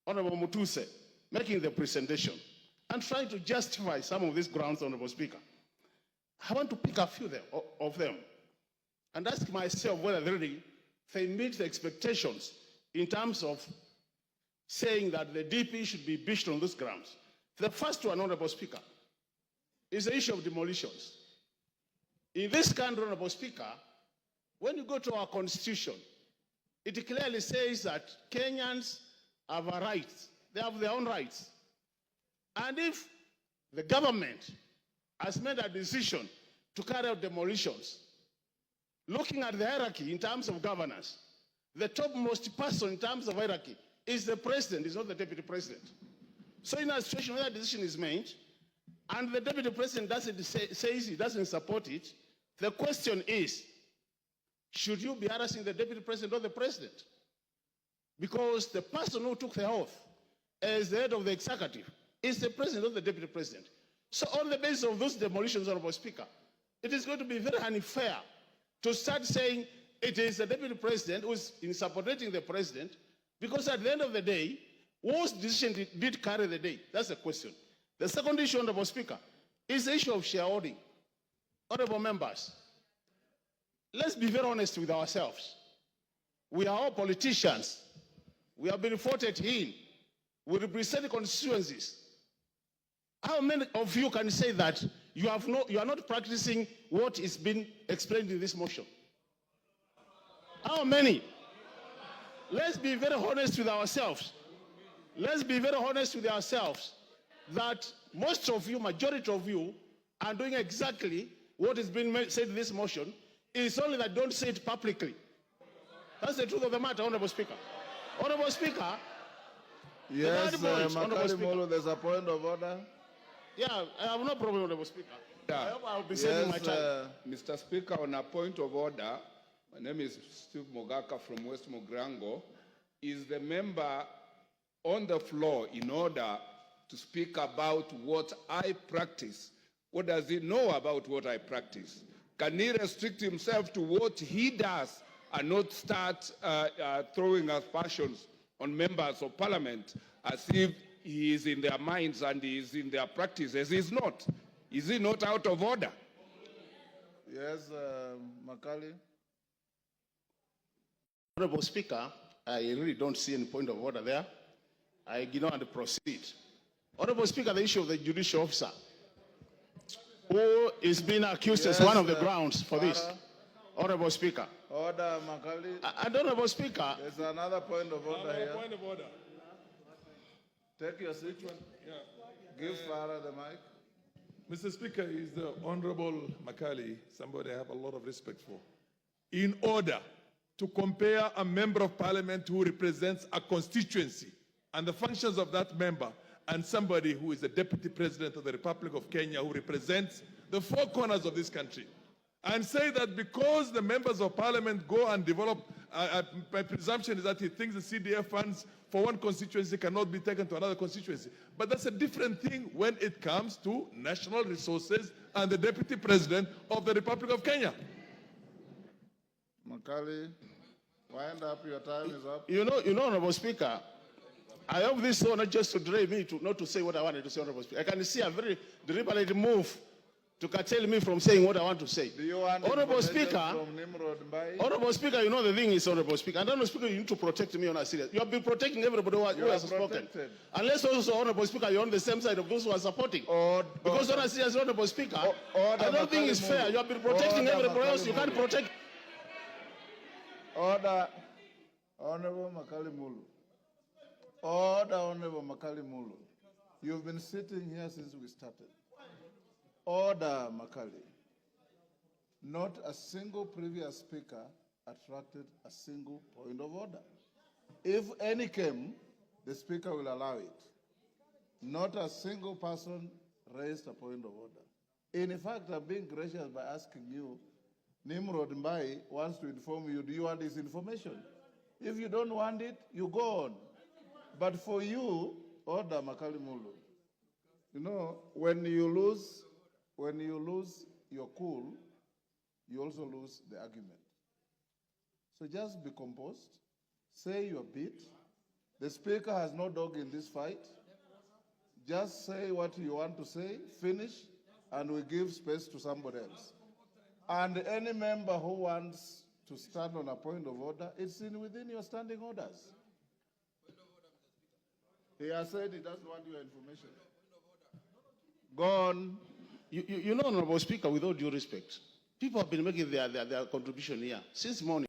Honorable Mutuse, making the presentation and trying to justify some of these grounds, Honorable Speaker. I want to pick a few of them and ask myself whether they meet the expectations in terms of saying that the DP should be impeached on those grounds. The first one, Honorable Speaker, is the issue of demolitions. In this country, Honorable Speaker, when you go to our constitution, it clearly says that Kenyans have a right. They have their own rights. And if the government has made a decision to carry out demolitions, looking at the hierarchy in terms of governance, the topmost person in terms of hierarchy is the president, is not the deputy president. So in a situation where a decision is made, and the deputy president says he doesn't support it, the question is, should you be harassing the deputy president or the president? Because the person who took the oath as the head of the executive is the president or the deputy president. So on the basis of those demolitions, Honorable Speaker, it is going to be very unfair to start saying it is the deputy president who is in supporting the president, because at the end of the day, whose decision did carry the day? That's the question. The second issue, Honorable Speaker, is the issue of shareholding. Honorable members, let's be very honest with ourselves. We are all politicians. We have been voted in. We represent constituencies. How many of you can say that you are not practicing what is being explained in this motion? How many? Let's be very honest with ourselves. Let's be very honest with ourselves that most of you, majority of you, are doing exactly what is being said in this motion. It's only that don't say it publicly. That's the truth of the matter, Honorable Speaker. Honorable Speaker. Yes, Makali Molo, there's a point of order. Yeah, I have no problem, Honorable Speaker. Yeah. I hope I'll be saving my time. Mr. Speaker, on a point of order, my name is Steve Mogaka from West Mogrango. Is the member on the floor in order to speak about what I practice? What does he know about what I practice? Can he restrict himself to what he does and not start throwing aspersions on members of parliament as if he is in their minds and he is in their practices? He's not. Is he not out of order? Yes, Makali. Honorable Speaker, I really don't see any point of order there. I ignore and proceed. Honorable Speaker, the issue of the judicial officer who is being accused as one of the grounds for this. Honorable Speaker. Order, Makali. And Honorable Speaker. There's another point of order here. Point of order. Take your seat. Yeah. Give Farah the mic. Mr. Speaker, is the Honorable Makali, somebody I have a lot of respect for. In order to compare a member of parliament who represents a constituency and the functions of that member and somebody who is the deputy president of the Republic of Kenya who represents the four corners of this country, and say that because the members of parliament go and develop, my presumption is that he thinks the CDF funds for one constituency cannot be taken to another constituency. But that's a different thing when it comes to national resources and the deputy president of the Republic of Kenya. Makali, wind up, your time is up. You know, Honorable Speaker, I hope this is not just to delay me not to say what I wanted to say, Honorable Speaker. I can see a very deliberate move to curtail me from saying what I want to say. Do you want Honorable Speaker, from Nimrod Mbai? Honorable Speaker, you know the thing is, Honorable Speaker, and Honorable Speaker, you need to protect me on a serious. You have been protecting everybody who has spoken. Unless also, Honorable Speaker, you're on the same side of those who are supporting. Because on a serious, Honorable Speaker, I don't think it's fair. You have been protecting everybody else. You can't protect. Order, Honorable Makali Mulu. Order, Honorable Makali Mulu. You've been sitting here since we started. Order, Makali. Not a single previous speaker attracted a single point of order. If any came, the speaker will allow it. Not a single person raised a point of order. In fact, I'm being gracious by asking you, Nimrod Mbai wants to inform you, do you want this information? If you don't want it, you go on. But for you, order, Makali Mulu. You know, when you lose your cool, you also lose the argument. So just be composed, say your bit, The Speaker has no dog in this fight. Just say what you want to say, finish, and we give space to somebody else. And any member who wants to stand on a point of order, it's within your standing orders. He has said he doesn't want your information. Go on. You know, Honorable Speaker, with all due respect, people have been making their contribution here since morning.